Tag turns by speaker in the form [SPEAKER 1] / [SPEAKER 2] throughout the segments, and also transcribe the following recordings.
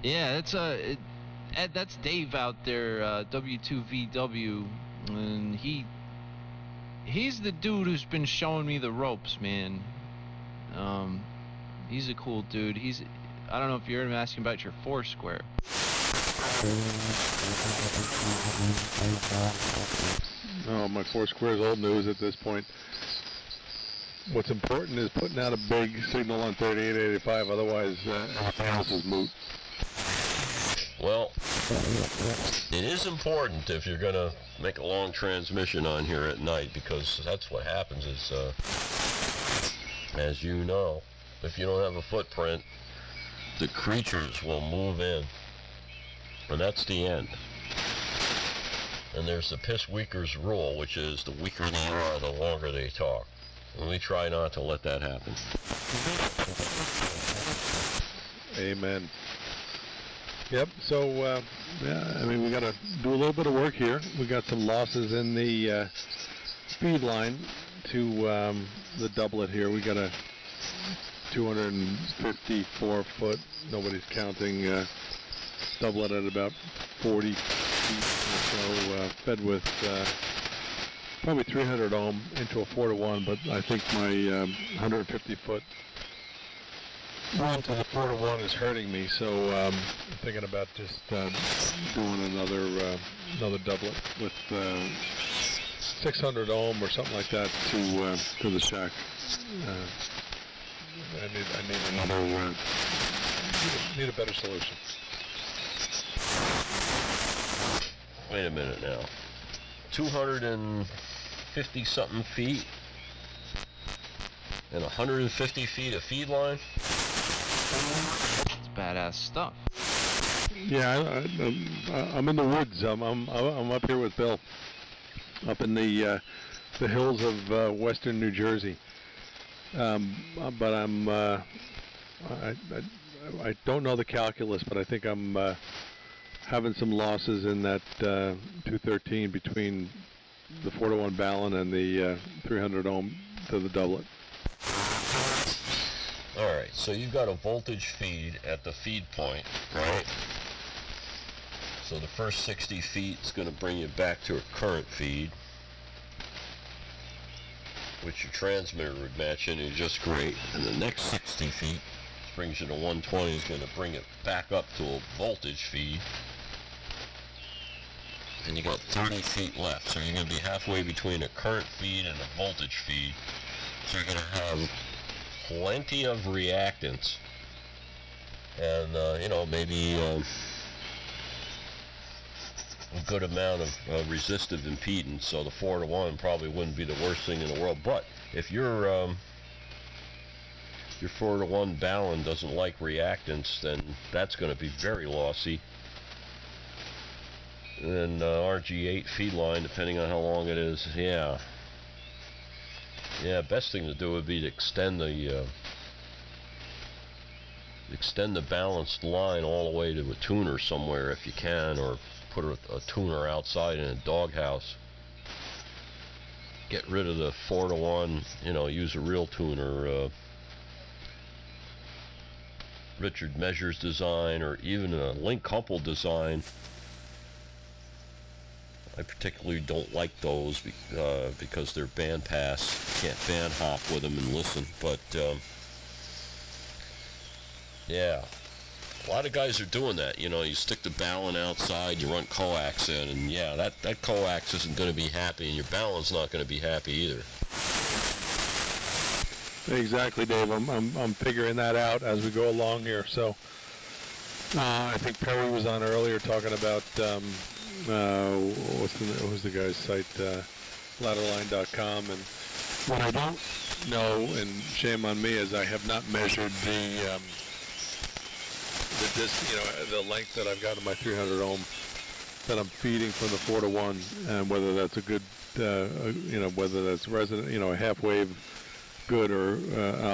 [SPEAKER 1] Yeah, that's Dave out there, W2VW, and he's the dude who's been showing me the ropes, man. He's a cool dude. I don't know if you heard him asking about your Foursquare.
[SPEAKER 2] Oh, my Foursquare is old news at this point. What's important is putting out a big signal on 3885, otherwise everything else is moot.
[SPEAKER 3] Well, it is important if you're going to make a long transmission on here at night, because that's what happens is, as you know, if you don't have a footprint, the creatures will move in, and that's the end. And there's the piss-weakers rule, which is the weaker they are, the longer they talk. And we try not to let that happen.
[SPEAKER 2] Amen. Yep, so, yeah, I mean, we got to do a little bit of work here. We got some losses in the feed line to the doublet here. We got a 254 foot, nobody's counting, doublet at about 40 feet or so, fed with probably 300 ohm into a 4-to-1, but I think my 150 foot run to the 4-to-1 is hurting me, so I'm thinking about just doing another doublet with 600 ohm or something like that to the shack. I need a better solution.
[SPEAKER 3] Wait a minute now. 250 something feet and 150 feet of feed line.
[SPEAKER 1] It's badass stuff.
[SPEAKER 2] Yeah, I'm in the woods. I'm up here with Bill, up in the hills of western New Jersey. But I don't know the calculus, but I think I'm having some losses in that 213 between the 4-to-1 Ballon and the 300 ohm to the doublet.
[SPEAKER 3] Alright, so you've got a voltage feed at the feed point, right? So the first 60 feet is going to bring you back to a current feed, which your transmitter would match into just great. And the next 60 feet brings you to 120, is going to bring it back up to a voltage feed. And you got 30 feet left, so you're going to be halfway between a current feed and a voltage feed. So you're going to have plenty of reactance, and you know, maybe a good amount of resistive impedance. So the 4-to-1 probably wouldn't be the worst thing in the world. But if your 4-to-1 Ballon doesn't like reactance, then that's going to be very lossy. And then RG8 feed line, depending on how long it is, yeah, best thing to do would be to extend the balanced line all the way to a tuner somewhere if you can, or put a tuner outside in a doghouse. Get rid of the 4-to-1, you know, use a real tuner. Richard Measures design, or even a link couple design. I particularly don't like those because they're band pass. You can't band hop with them and listen. But yeah, a lot of guys are doing that. You know, you stick the Ballon outside, you run coax in, and yeah, that coax isn't going to be happy, and your Ballon's not going to be happy either.
[SPEAKER 2] Exactly, Dave. I'm figuring that out as we go along here. So I think Perry was on earlier talking about who's the guy's site, ladderline.com, and what I don't know, and shame on me, is I have not measured the length that I've got in my 300 ohm that I'm feeding from the 4-to-1, and whether that's a good, whether that's resonant, a half wave good, or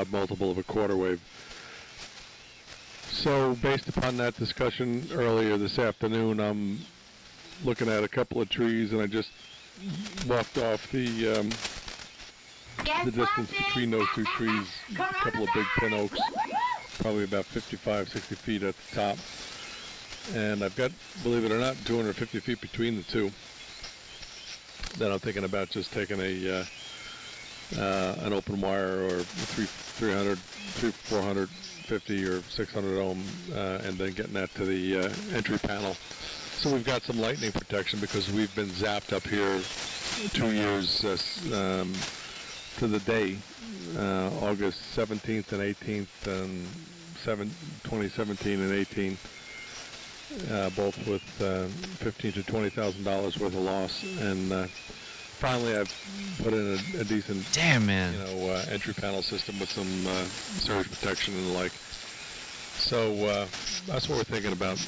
[SPEAKER 2] a multiple of a quarter wave. So based upon that discussion earlier this afternoon, I'm looking at a couple of trees, and I just walked off the distance between those two trees, a couple of big pin oaks, probably about 55, 60 feet at the top. And I've got, believe it or not, 250 feet between the two. Then I'm thinking about just taking a an open wire or 450 or 600 ohm, and then getting that to the entry panel. So we've got some lightning protection because we've been zapped up here 2 years to the day, August 17th and 18th, and 2017 and 18, both with $15,000 to $20,000 worth of loss. And finally, I've put in a decent,
[SPEAKER 1] damn, man,
[SPEAKER 2] entry panel system with some surge protection and the like. So that's what we're thinking about.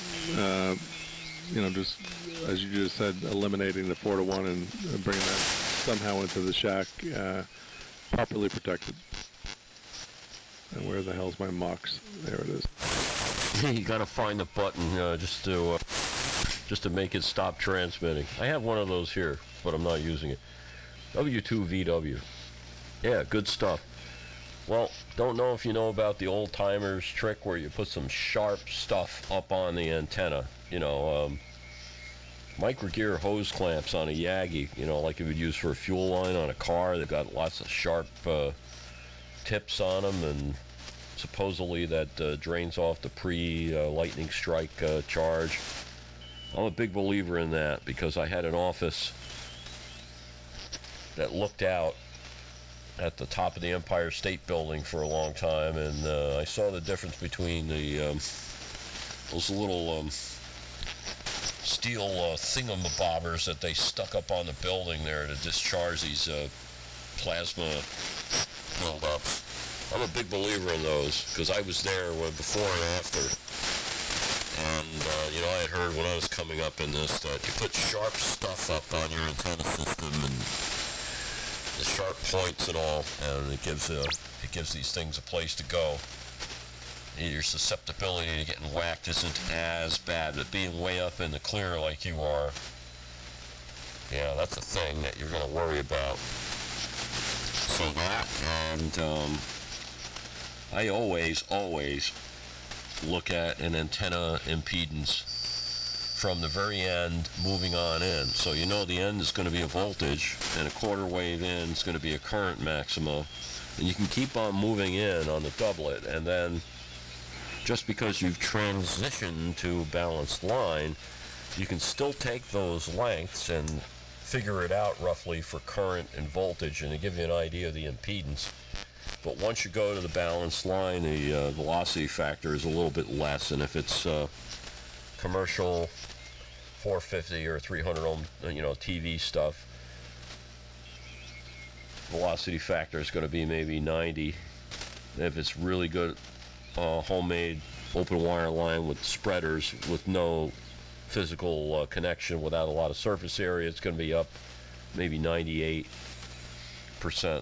[SPEAKER 2] Just as you just said, eliminating the 4-to-1 and bringing that somehow into the shack, properly protected. And where the hell's my MOX? There it is.
[SPEAKER 3] You gotta find the button just to make it stop transmitting. I have one of those here, but I'm not using it. W2VW. Yeah, good stuff. Well, don't know if you know about the old timers trick where you put some sharp stuff up on the antenna. Microgear hose clamps on a Yagi, like you would use for a fuel line on a car. They've got lots of sharp tips on them, and supposedly that drains off the pre-lightning strike charge. I'm a big believer in that because I had an office that looked out at the top of the Empire State Building for a long time, and I saw the difference between those little steel thingamabobbers that they stuck up on the building there to discharge these plasma buildups. I'm a big believer in those because I was there before and after. And, I had heard when I was coming up in this that you put sharp stuff up on your antenna system and the sharp points and all, and it gives these things a place to go. Your susceptibility to getting whacked isn't as bad, but being way up in the clear like you are, yeah, that's a thing that you're going to worry about. So that, and I always look at an antenna impedance from the very end moving on in. So the end is going to be a voltage, and a quarter wave in is going to be a current maxima, and you can keep on moving in on the doublet, and then just because you've transitioned to balanced line, you can still take those lengths and figure it out roughly for current and voltage, and to give you an idea of the impedance. But once you go to the balanced line, the velocity factor is a little bit less, and if it's commercial 450 or 300 ohm, TV stuff, velocity factor is going to be maybe 90. If it's really good homemade open wire line with spreaders with no physical connection, without a lot of surface area, it's going to be up maybe 98%,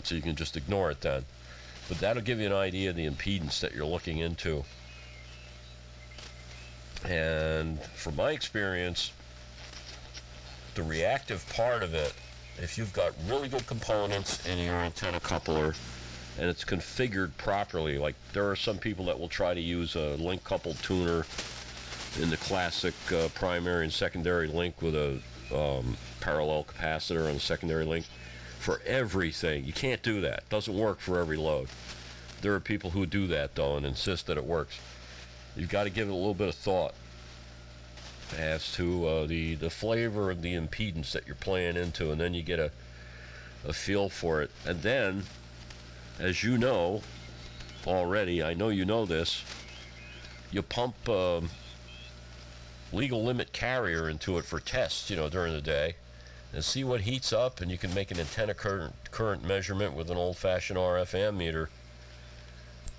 [SPEAKER 3] so you can just ignore it then. But that'll give you an idea of the impedance that you're looking into. And from my experience, the reactive part of it, if you've got really good components in your antenna coupler and it's configured properly, like there are some people that will try to use a link coupled tuner in the classic primary and secondary link with a parallel capacitor on the secondary link for everything. You can't do that. It doesn't work for every load. There are people who do that though and insist that it works. You've got to give it a little bit of thought as to the flavor of the impedance that you're playing into, and then you get a feel for it. And then, as you know already, I know you know this, you pump legal limit carrier into it for tests, during the day, and see what heats up, and you can make an antenna current measurement with an old-fashioned RF ammeter,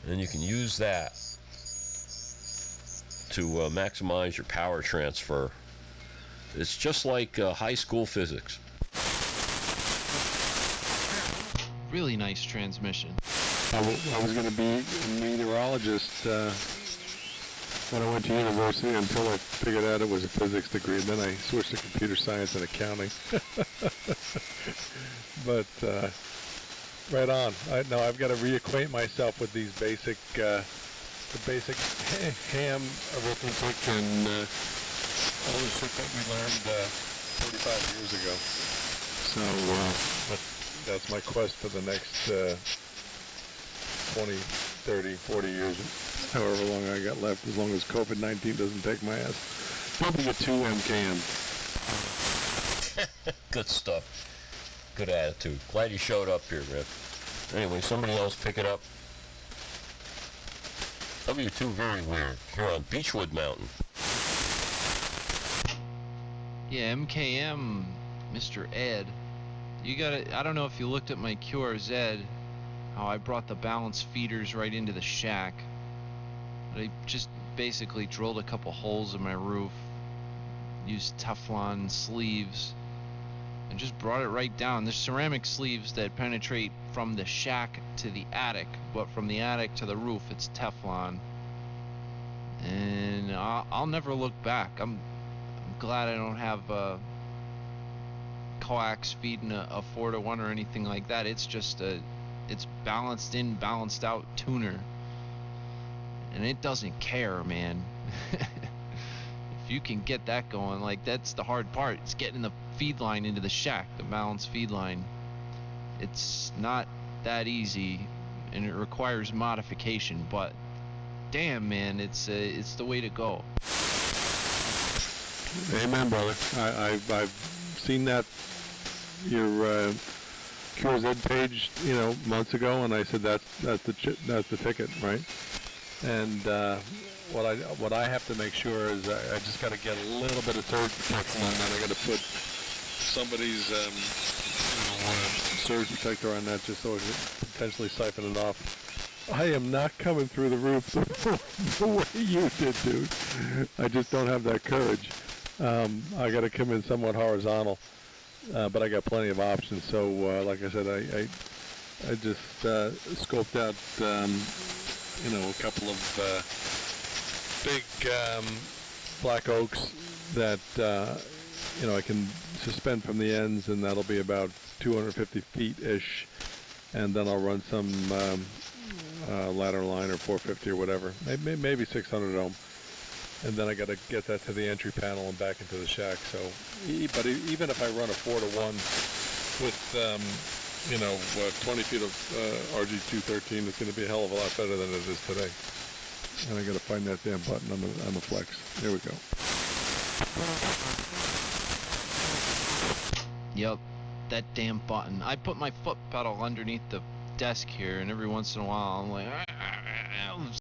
[SPEAKER 3] and you can use that to maximize your power transfer. It's just like high school physics.
[SPEAKER 1] Really nice transmission.
[SPEAKER 2] I was going to be a meteorologist when I went to university until I figured out it was a physics degree, and then I switched to computer science and accounting. But right on. I've got to reacquaint myself with these basic, the basic ham arithmetic and all the shit that we learned 35 years ago. So, but that's my quest for the next 20, 30, 40 years, however long I got left, as long as COVID-19 doesn't take my ass. W2MKM.
[SPEAKER 3] Good stuff. Good attitude. Glad you showed up here, Rip. Anyway, somebody else pick it up. W2 very weird. Here on Beechwood Mountain.
[SPEAKER 1] Yeah, MKM, Mr. Ed. You gotta, I don't know if you looked at my QRZ, how I brought the balance feeders right into the shack. I just basically drilled a couple holes in my roof, used Teflon sleeves, and just brought it right down. There's ceramic sleeves that penetrate from the shack to the attic, but from the attic to the roof it's Teflon. And I'll never look back. I'm glad I don't have coax feeding a 4-to-1 or anything like that. It's just it's balanced in, balanced out tuner, and it doesn't care, man. If you can get that going, like, that's the hard part. It's getting the feed line into the shack, the balanced feed line. It's not that easy, and it requires modification, but damn, man, it's the way to go.
[SPEAKER 2] Amen, brother. I've seen that, your QRZ page, months ago, and I said that's the ticket, right? And what I have to make sure is I just got to get a little bit of surge protection on that. I got to put somebody's surge protector on that just so I can potentially siphon it off. I am not coming through the roof the way you did, dude. I just don't have that courage. I got to come in somewhat horizontal, but I got plenty of options. So, like I said, I just scoped out, a couple of big black oaks that I can suspend from the ends, and that'll be about 250 feet-ish, and then I'll run some ladder line or 450 or whatever, maybe 600 ohm, and then I got to get that to the entry panel and back into the shack. So, but even if I run a 4-to-1 with 20 feet of RG213, it's going to be a hell of a lot better than it is today. And I got to find that damn button on the flex. There we go.
[SPEAKER 1] Yep, that damn button. I put my foot pedal underneath the desk here, and every once in a while I'm like,